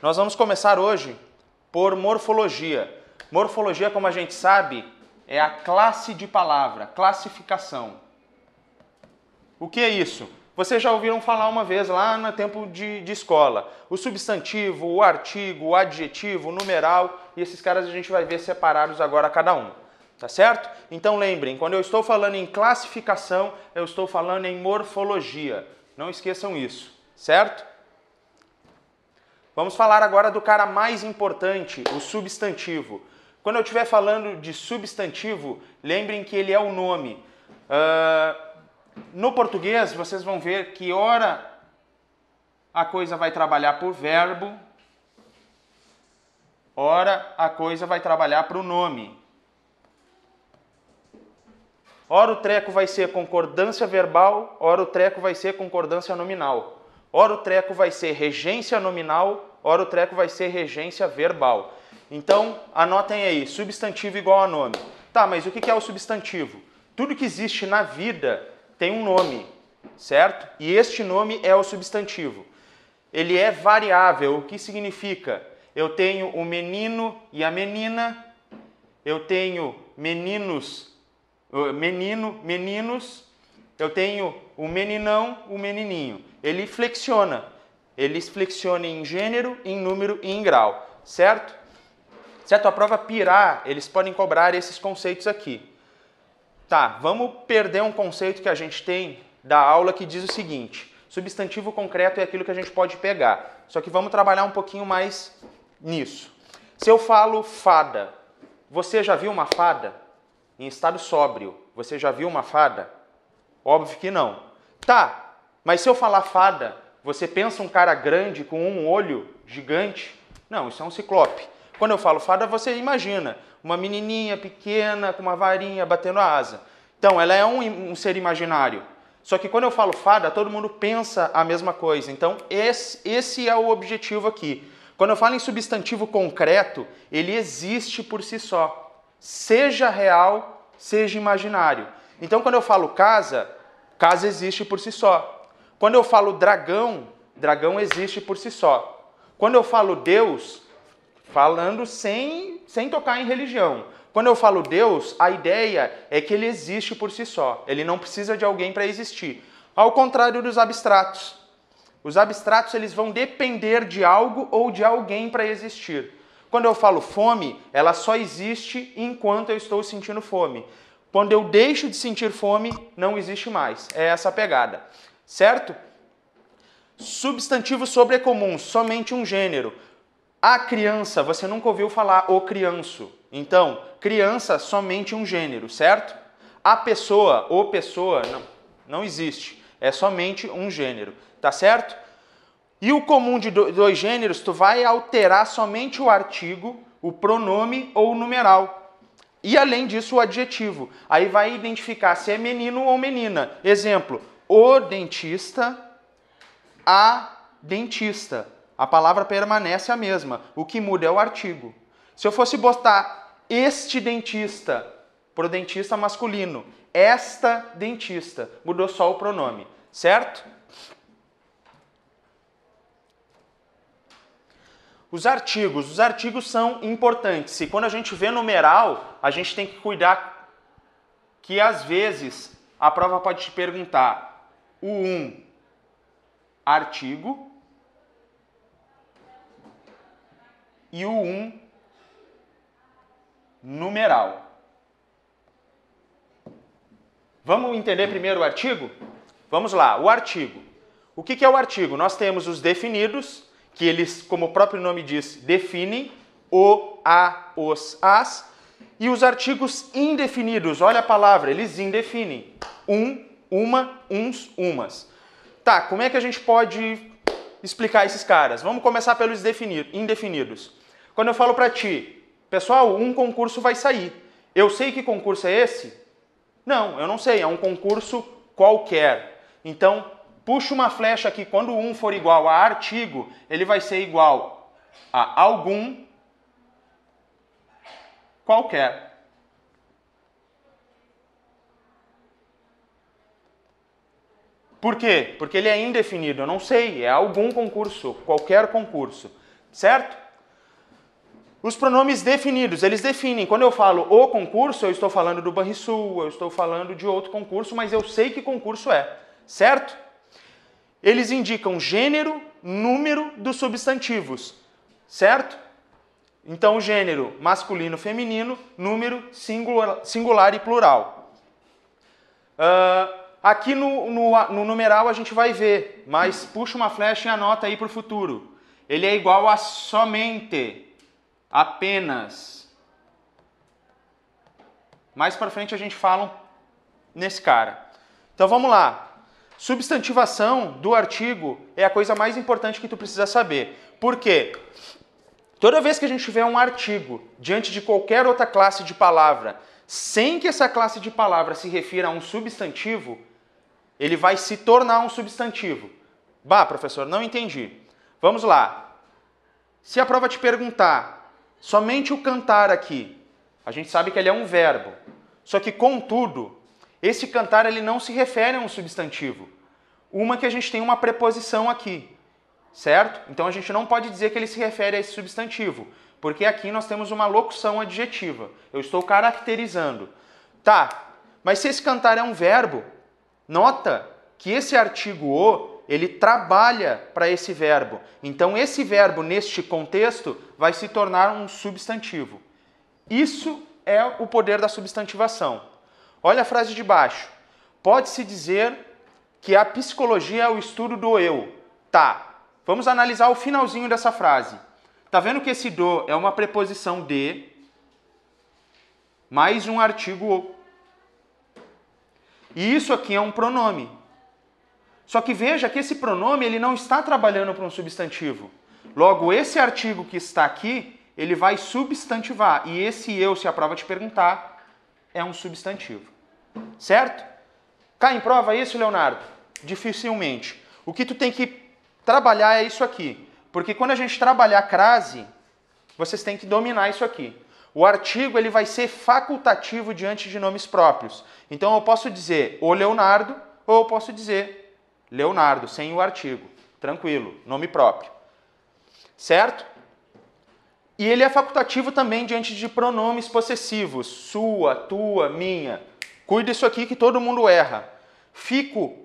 Nós vamos começar hoje por morfologia. Morfologia, como a gente sabe, é a classe de palavra, classificação. O que é isso? Vocês já ouviram falar uma vez lá no tempo de escola. O substantivo, o artigo, o adjetivo, o numeral, e esses caras a gente vai ver separados agora cada um. Tá certo? Então lembrem, quando eu estou falando em classificação, eu estou falando em morfologia. Não esqueçam isso, certo? Vamos falar agora do cara mais importante, o substantivo. Quando eu estiver falando de substantivo, lembrem que ele é o nome. No português, vocês vão ver que ora a coisa vai trabalhar por verbo, ora a coisa vai trabalhar para o nome. Ora o treco vai ser concordância verbal, ora o treco vai ser concordância nominal. Ora o treco vai ser regência nominal, ora o treco vai ser regência verbal. Então, anotem aí, substantivo igual a nome. Tá, mas o que é o substantivo? Tudo que existe na vida tem um nome, certo? E este nome é o substantivo. Ele é variável, o que significa? Eu tenho o menino e a menina, eu tenho meninos, meninos, eu tenho o meninão, o menininho. Ele flexiona em gênero, em número e em grau, certo? Certo? A prova pirar, eles podem cobrar esses conceitos aqui. Tá, vamos perder um conceito que a gente tem da aula que diz o seguinte: substantivo concreto é aquilo que a gente pode pegar. Só que vamos trabalhar um pouquinho mais nisso. Se eu falo fada, você já viu uma fada? Em estado sóbrio, você já viu uma fada? Óbvio que não. Tá, mas se eu falar fada, você pensa um cara grande com um olho gigante? Não, isso é um ciclope. Quando eu falo fada, você imagina uma menininha pequena com uma varinha batendo a asa. Então, ela é um ser imaginário. Só que quando eu falo fada, todo mundo pensa a mesma coisa. Então, esse é o objetivo aqui. Quando eu falo em substantivo concreto, ele existe por si só. Seja real, seja imaginário. Então, quando eu falo casa, casa existe por si só. Quando eu falo dragão, dragão existe por si só. Quando eu falo Deus, falando sem tocar em religião. Quando eu falo Deus, a ideia é que ele existe por si só. Ele não precisa de alguém para existir. Ao contrário dos abstratos. Os abstratos eles vão depender de algo ou de alguém para existir. Quando eu falo fome, ela só existe enquanto eu estou sentindo fome. Quando eu deixo de sentir fome, não existe mais. É essa a pegada. Certo? Substantivo sobrecomum, somente um gênero. A criança, você nunca ouviu falar o crianço. Então, criança, somente um gênero, certo? A pessoa, ou pessoa, não existe. É somente um gênero, tá certo? E o comum de dois gêneros, tu vai alterar somente o artigo, o pronome ou o numeral. E além disso, o adjetivo. Aí vai identificar se é menino ou menina. Exemplo, o dentista, a dentista. A palavra permanece a mesma. O que muda é o artigo. Se eu fosse botar este dentista para o dentista masculino, esta dentista, mudou só o pronome, certo? Os artigos são importantes. E quando a gente vê numeral, a gente tem que cuidar que às vezes a prova pode te perguntar o artigo e o numeral. Vamos entender primeiro o artigo? Vamos lá, o artigo. O que é o artigo? Nós temos os definidos, que eles, como o próprio nome diz, definem o, a, os, as, e os artigos indefinidos, olha a palavra, eles indefinem. Uma, uns, umas. Tá, como é que a gente pode explicar esses caras? Vamos começar pelos indefinidos. Quando eu falo para ti, pessoal, um concurso vai sair. Eu sei que concurso é esse? Não, eu não sei, é um concurso qualquer. Então, puxa uma flecha aqui, quando um for igual a artigo, ele vai ser igual a algum qualquer. Por quê? Porque ele é indefinido, eu não sei, é algum concurso, qualquer concurso. certo? Os pronomes definidos, eles definem. Quando eu falo o concurso, eu estou falando do Banrisul, eu estou falando de outro concurso, mas eu sei que concurso é, certo? Eles indicam gênero, número dos substantivos, certo? Então, gênero masculino, feminino, número singular e plural. Aqui no numeral a gente vai ver, mas puxa uma flecha e anota aí para o futuro. Ele é igual a somente, apenas. Mais para frente a gente fala nesse cara. Então vamos lá. Substantivação do artigo é a coisa mais importante que tu precisa saber. Por quê? Toda vez que a gente tiver um artigo diante de qualquer outra classe de palavra, sem que essa classe de palavra se refira a um substantivo, ele vai se tornar um substantivo. Bah, professor, não entendi. Vamos lá. Se a prova te perguntar somente o cantar aqui, a gente sabe que ele é um verbo. Só que, contudo, esse cantar ele não se refere a um substantivo. Uma que a gente tem uma preposição aqui, certo? Então a gente não pode dizer que ele se refere a esse substantivo, porque aqui nós temos uma locução adjetiva. Eu estou caracterizando. Tá, mas se esse cantar é um verbo, nota que esse artigo o, ele trabalha para esse verbo. Então esse verbo, neste contexto, vai se tornar um substantivo. Isso é o poder da substantivação. Olha a frase de baixo. Pode-se dizer que a psicologia é o estudo do eu. Tá, vamos analisar o finalzinho dessa frase. Tá vendo que esse do é uma preposição de mais um artigo o. E isso aqui é um pronome. Só que veja que esse pronome ele não está trabalhando para um substantivo. Logo, esse artigo que está aqui, ele vai substantivar. E esse eu, se a prova te perguntar, é um substantivo. Certo? Cai em prova isso, Leonardo? Dificilmente. O que tu tem que trabalhar é isso aqui. Porque quando a gente trabalhar crase, vocês têm que dominar isso aqui. O artigo ele vai ser facultativo diante de nomes próprios. Então eu posso dizer o Leonardo ou eu posso dizer Leonardo, sem o artigo. Tranquilo, nome próprio. Certo? E ele é facultativo também diante de pronomes possessivos. Sua, tua, minha. Cuida isso aqui que todo mundo erra. Fico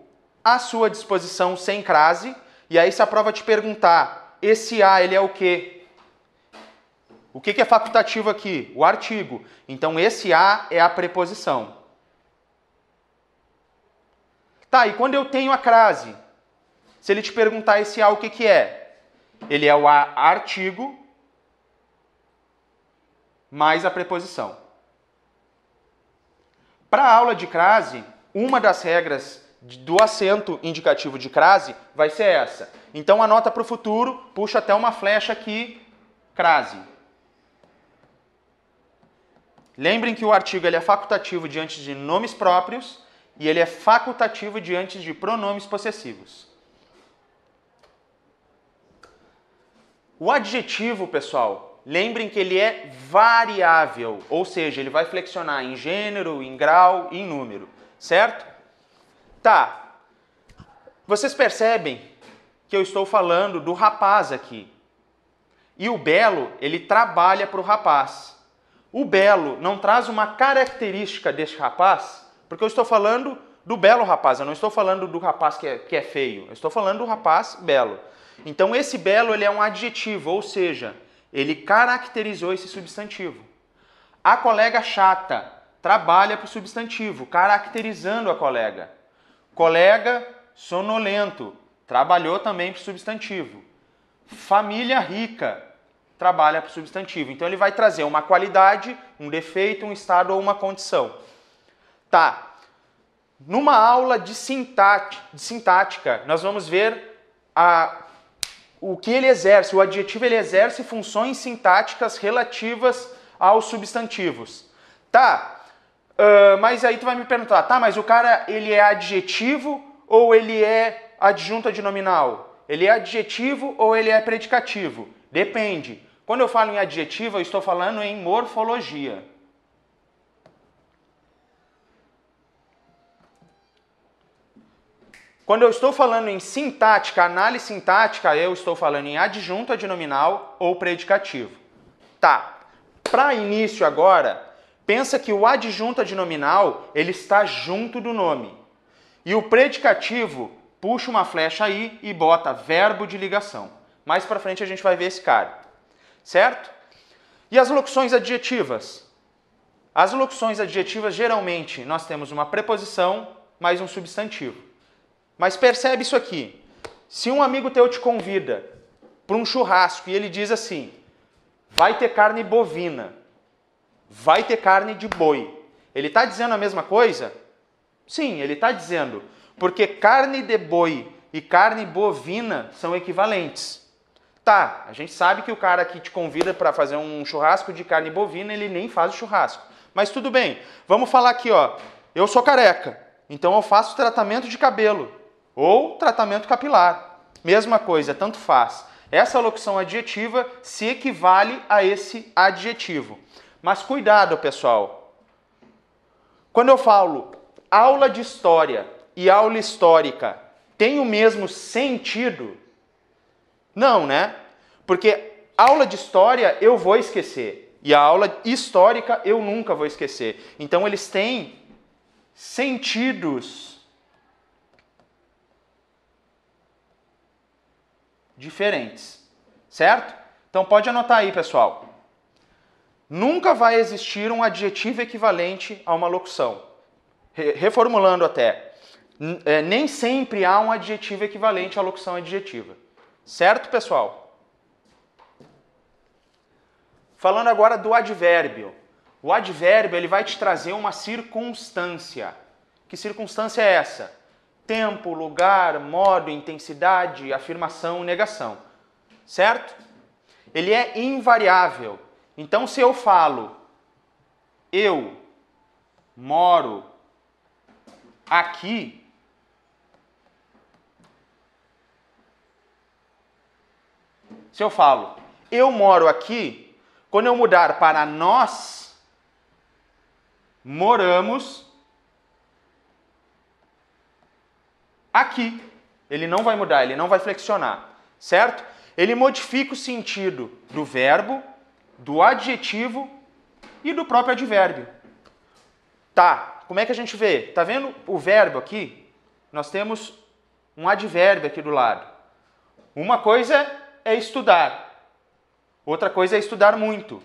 à sua disposição sem crase. E aí se a prova te perguntar, esse a ele é o quê? O que é facultativo aqui? O artigo. Então esse a é a preposição. Tá, e quando eu tenho a crase? Se ele te perguntar esse a, o que é? Ele é o artigo mais a preposição. Para a aula de crase, uma das regras do acento indicativo de crase vai ser essa. Então anota para o futuro, puxa até uma flecha aqui, crase. Lembrem que o artigo ele é facultativo diante de nomes próprios e ele é facultativo diante de pronomes possessivos. O adjetivo, pessoal, lembrem que ele é variável, ou seja, ele vai flexionar em gênero, em grau e em número, certo? Tá. Vocês percebem que eu estou falando do rapaz aqui. E o belo, ele trabalha para o rapaz. O belo não traz uma característica deste rapaz, porque eu estou falando do belo rapaz, eu não estou falando do rapaz que é feio, eu estou falando do rapaz belo. Então esse belo ele é um adjetivo, ou seja, ele caracterizou esse substantivo. A colega chata trabalha para o substantivo, caracterizando a colega. Colega sonolento trabalhou também para o substantivo. Família rica trabalha para o substantivo. Então ele vai trazer uma qualidade, um defeito, um estado ou uma condição. Tá. Numa aula de sintática, nós vamos ver o que ele exerce. O adjetivo ele exerce funções sintáticas relativas aos substantivos. Tá, mas aí tu vai me perguntar, tá, mas o cara ele é adjetivo ou ele é adjunto adnominal? Ele é adjetivo ou ele é predicativo? Depende. Quando eu falo em adjetivo, eu estou falando em morfologia. Quando eu estou falando em sintática, análise sintática, eu estou falando em adjunto adnominal ou predicativo. Tá, para início agora, pensa que o adjunto adnominal, ele está junto do nome. E o predicativo, puxa uma flecha aí e bota verbo de ligação. Mais para frente a gente vai ver esse cara, certo? E as locuções adjetivas? As locuções adjetivas, geralmente, nós temos uma preposição mais um substantivo. Mas percebe isso aqui. Se um amigo teu te convida para um churrasco e ele diz assim, vai ter carne bovina, vai ter carne de boi. Ele está dizendo a mesma coisa? Sim, ele está dizendo. Porque carne de boi e carne bovina são equivalentes. Tá, a gente sabe que o cara que te convida para fazer um churrasco de carne bovina, ele nem faz o churrasco. Mas tudo bem, vamos falar aqui, ó. Eu sou careca, então eu faço tratamento de cabelo. Ou tratamento capilar. Mesma coisa, tanto faz. Essa locução adjetiva se equivale a esse adjetivo. Mas cuidado, pessoal. Quando eu falo aula de história e aula histórica, tem o mesmo sentido? Não, né? Porque aula de história eu vou esquecer. E a aula histórica eu nunca vou esquecer. Então eles têm sentidos diferentes, certo? Então pode anotar aí, pessoal. Nunca vai existir um adjetivo equivalente a uma locução. Reformulando até, nem sempre há um adjetivo equivalente à locução adjetiva. Certo, pessoal? Falando agora do advérbio. O advérbio ele vai te trazer uma circunstância. Que circunstância é essa? Tempo, lugar, modo, intensidade, afirmação, negação. Certo? Ele é invariável. Então, se eu falo, eu moro aqui, se eu falo, eu moro aqui, quando eu mudar para nós moramos aqui. Ele não vai mudar, ele não vai flexionar, certo? Ele modifica o sentido do verbo, do adjetivo e do próprio advérbio. Tá, como é que a gente vê? Tá vendo o verbo aqui? Nós temos um advérbio aqui do lado. Uma coisa é estudar, outra coisa é estudar muito,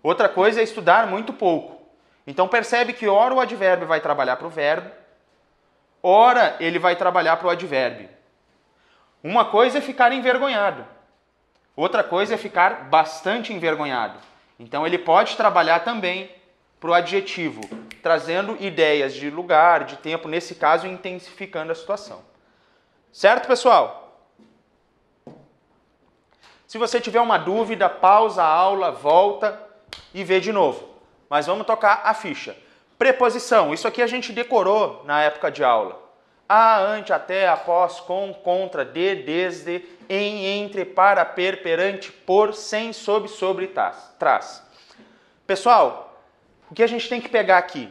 outra coisa é estudar muito pouco. Então percebe que ora o advérbio vai trabalhar para o verbo, ora ele vai trabalhar para o advérbio. Uma coisa é ficar envergonhado, outra coisa é ficar bastante envergonhado. Então ele pode trabalhar também para o adjetivo, trazendo ideias de lugar, de tempo, nesse caso intensificando a situação. Certo, pessoal? Se você tiver uma dúvida, pausa a aula, volta e vê de novo. Mas vamos tocar a ficha. Preposição, isso aqui a gente decorou na época de aula. A, ante, até, após, com, contra, de, desde, em, entre, para, perante, por, sem, sob, sobre, traz. Pessoal, o que a gente tem que pegar aqui?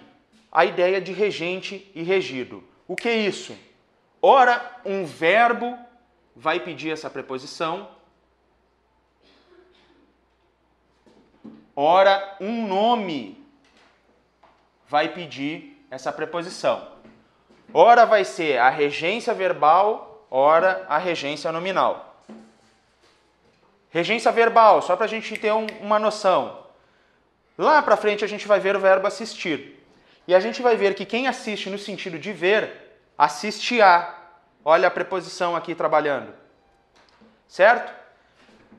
A ideia de regente e regido. O que é isso? Ora, um verbo vai pedir essa preposição. Ora, um nome vai pedir essa preposição. Ora vai ser a regência verbal, ora a regência nominal. Regência verbal, só para a gente ter uma noção. Lá para frente a gente vai ver o verbo assistir. E a gente vai ver que quem assiste no sentido de ver, assiste a. Olha a preposição aqui trabalhando. Certo?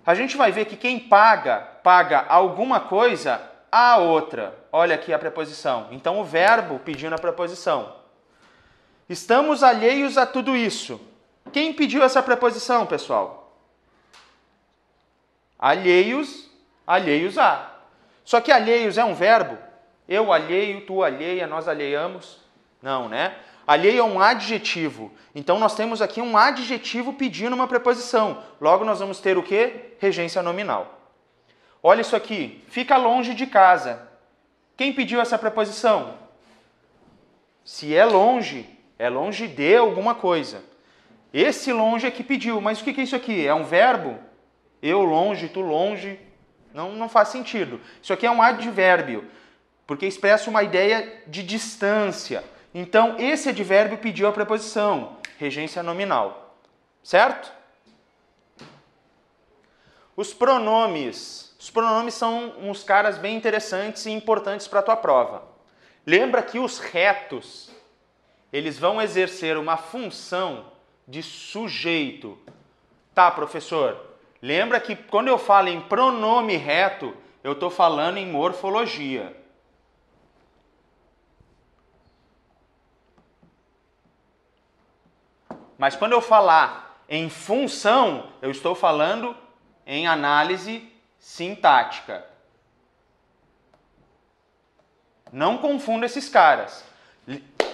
A gente vai ver que quem paga, paga alguma coisa a outra. Olha aqui a preposição. Então o verbo pedindo a preposição. Estamos alheios a tudo isso. Quem pediu essa preposição, pessoal? Alheios, alheios a. Só que alheios é um verbo? Eu alheio, tu alheia, nós alheiamos? Não, né? Alheio é um adjetivo. Então nós temos aqui um adjetivo pedindo uma preposição. Logo nós vamos ter o quê? Regência nominal. Olha isso aqui. Fica longe de casa. Quem pediu essa preposição? Se é longe, É longe de alguma coisa. Esse longe é que pediu. Mas o que é isso aqui? É um verbo? Eu longe, tu longe. Não faz sentido. Isso aqui é um advérbio, porque expressa uma ideia de distância. Então, esse advérbio pediu a preposição, regência nominal. Certo? Os pronomes. Os pronomes são uns caras bem interessantes e importantes para a tua prova. Lembra que os retos, eles vão exercer uma função de sujeito. Tá, professor? Lembra que quando eu falo em pronome reto, eu estou falando em morfologia. Mas quando eu falar em função, eu estou falando em análise sintática. Não confunda esses caras.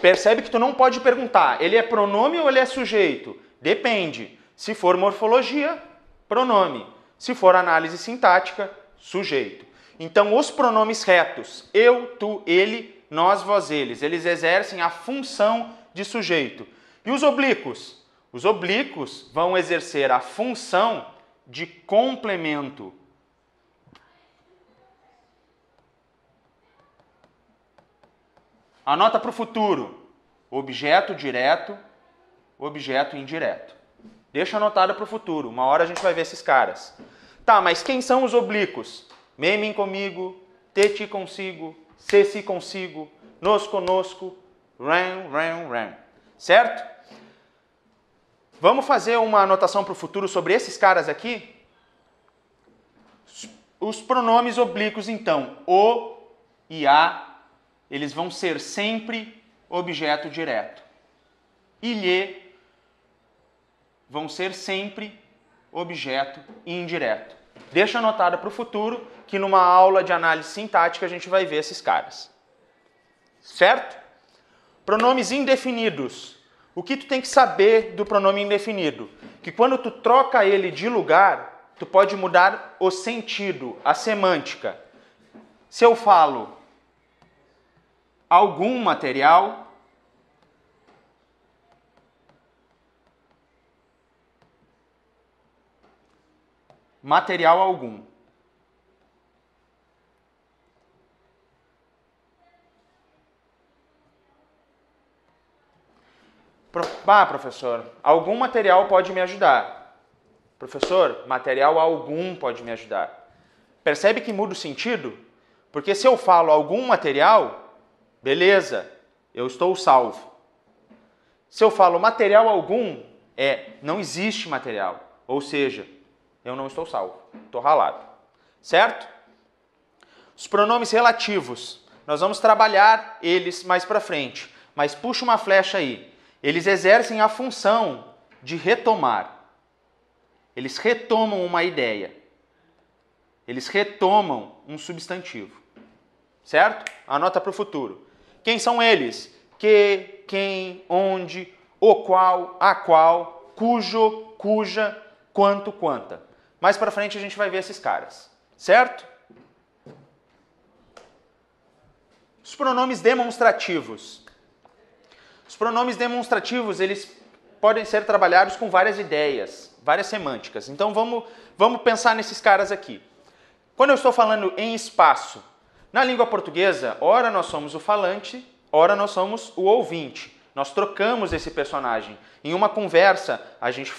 Percebe que tu não pode perguntar, ele é pronome ou ele é sujeito? Depende. Se for morfologia, pronome. Se for análise sintática, sujeito. Então, os pronomes retos, eu, tu, ele, nós, vós, eles exercem a função de sujeito. E os oblíquos? Os oblíquos vão exercer a função de complemento. Anota para o futuro. Objeto direto, objeto indireto. Deixa anotado para o futuro. Uma hora a gente vai ver esses caras. Tá, mas quem são os oblíquos? Memem comigo, te consigo, se consigo, nos conosco, ran. Certo? Vamos fazer uma anotação para o futuro sobre esses caras aqui? Os pronomes oblíquos, então, o e a, eles vão ser sempre objeto direto. E lhe vão ser sempre objeto indireto. Deixa anotada para o futuro, que numa aula de análise sintática a gente vai ver esses caras. Certo? Pronomes indefinidos. O que tu tem que saber do pronome indefinido? Que quando tu troca ele de lugar, tu pode mudar o sentido, a semântica. Se eu falo algum material, material algum. Professor, algum material pode me ajudar. Professor, material algum pode me ajudar. Percebe que muda o sentido? Porque se eu falo algum material, beleza, eu estou salvo. Se eu falo material algum, não existe material. Ou seja, eu não estou salvo, estou ralado. Certo? Os pronomes relativos, nós vamos trabalhar eles mais para frente. Mas puxa uma flecha aí. Eles exercem a função de retomar. Eles retomam uma ideia. Eles retomam um substantivo. Certo? Anota para o futuro. Quem são eles? Que, quem, onde, o qual, a qual, cujo, cuja, quanto, quanta. Mais para frente a gente vai ver esses caras. Certo? Os pronomes demonstrativos. Os pronomes demonstrativos, eles podem ser trabalhados com várias ideias, várias semânticas. Então vamos pensar nesses caras aqui. Quando eu estou falando em espaço, na língua portuguesa, ora nós somos o falante, ora nós somos o ouvinte. Nós trocamos esse personagem. Em uma conversa,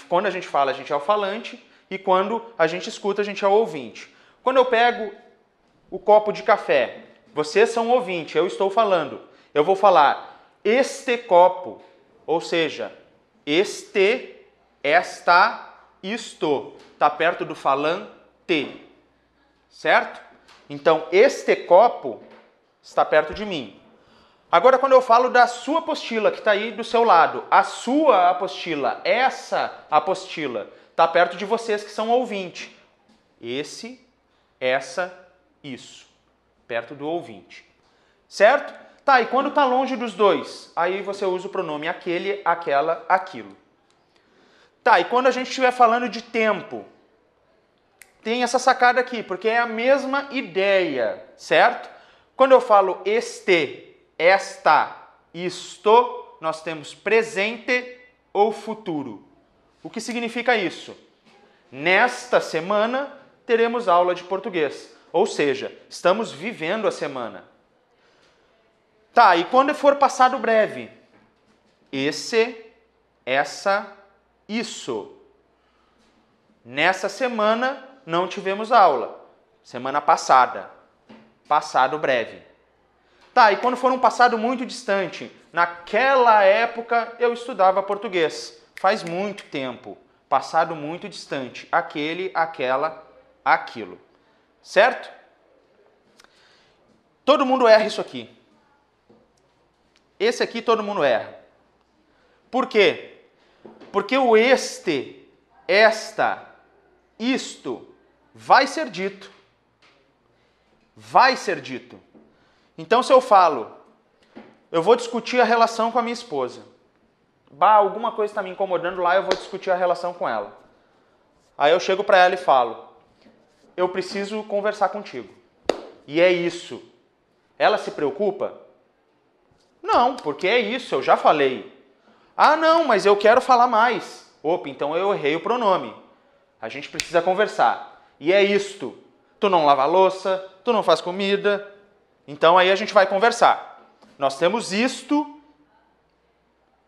quando a gente fala, a gente é o falante, e quando a gente escuta, a gente é o ouvinte. Quando eu pego o copo de café, vocês são o ouvinte, eu estou falando. Eu vou falar este copo, ou seja, este, esta, isto. Está perto do falante. Certo? Então, este copo está perto de mim. Agora, quando eu falo da sua apostila, que está aí do seu lado, a sua apostila, essa apostila, está perto de vocês que são ouvinte. Esse, essa, isso. Perto do ouvinte. Certo? Tá, e quando está longe dos dois? Aí você usa o pronome aquele, aquela, aquilo. Tá, e quando a gente estiver falando de tempo? Tem essa sacada aqui, porque é a mesma ideia, certo? Quando eu falo este, esta, isto, nós temos presente ou futuro. O que significa isso? Nesta semana teremos aula de português, ou seja, estamos vivendo a semana. Tá, e quando for passado breve? Esse, essa, isso. Nessa semana não tivemos aula. Semana passada. Passado breve. Tá, e quando for um passado muito distante? Naquela época eu estudava português. Faz muito tempo. Passado muito distante. Aquele, aquela, aquilo. Certo? Todo mundo erra isso aqui. Esse aqui todo mundo erra. Por quê? Porque o este, esta, isto vai ser dito. Vai ser dito. Então, se eu falo, eu vou discutir a relação com a minha esposa. Bah, alguma coisa está me incomodando lá, eu vou discutir a relação com ela. Aí eu chego para ela e falo, eu preciso conversar contigo. E é isso. Ela se preocupa? Não, porque é isso, eu já falei. Ah, não, mas eu quero falar mais. Opa, então eu errei o pronome. A gente precisa conversar. E é isto. Tu não lava a louça, tu não faz comida. Então aí a gente vai conversar. Nós temos isto,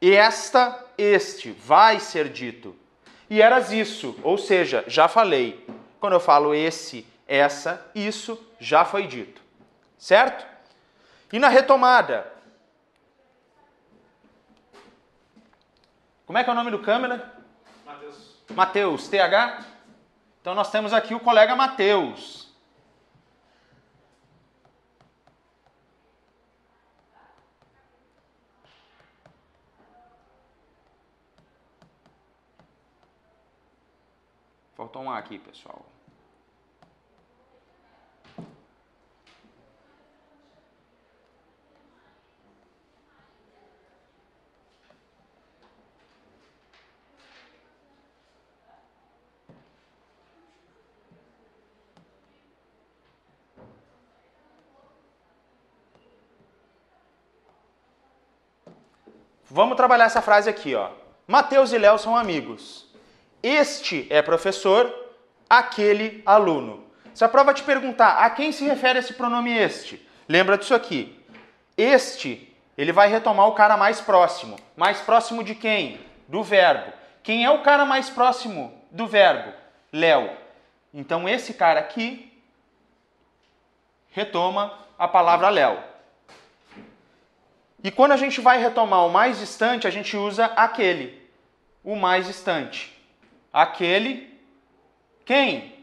esta, este. Vai ser dito. E eras isso, ou seja, já falei. Quando eu falo esse, essa, isso, já foi dito. Certo? E na retomada? Como é que é o nome do câmera? Matheus. Matheus, TH? Então nós temos aqui o colega Matheus. Faltou um A aqui, pessoal. Vamos trabalhar essa frase aqui, ó. Matheus e Léo são amigos. Este é professor, aquele aluno. Se a prova te perguntar a quem se refere esse pronome este, lembra disso aqui. Este, ele vai retomar o cara mais próximo. Mais próximo de quem? Do verbo. Quem é o cara mais próximo do verbo? Léo. Então esse cara aqui retoma a palavra Léo. E quando a gente vai retomar o mais distante, a gente usa aquele. O mais distante. Aquele, quem?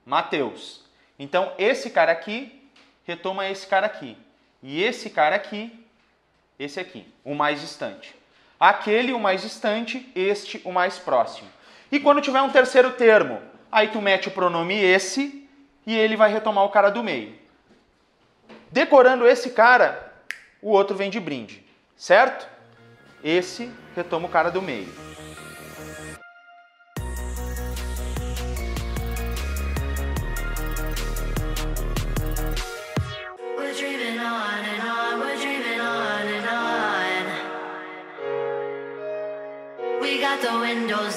Matheus. Então, esse cara aqui retoma esse cara aqui. E esse cara aqui, esse aqui, o mais distante. Aquele, o mais distante, este, o mais próximo. E quando tiver um terceiro termo, aí tu mete o pronome esse e ele vai retomar o cara do meio. Decorando esse cara, o outro vem de brinde, certo? Esse retoma o cara do meio. We got the windows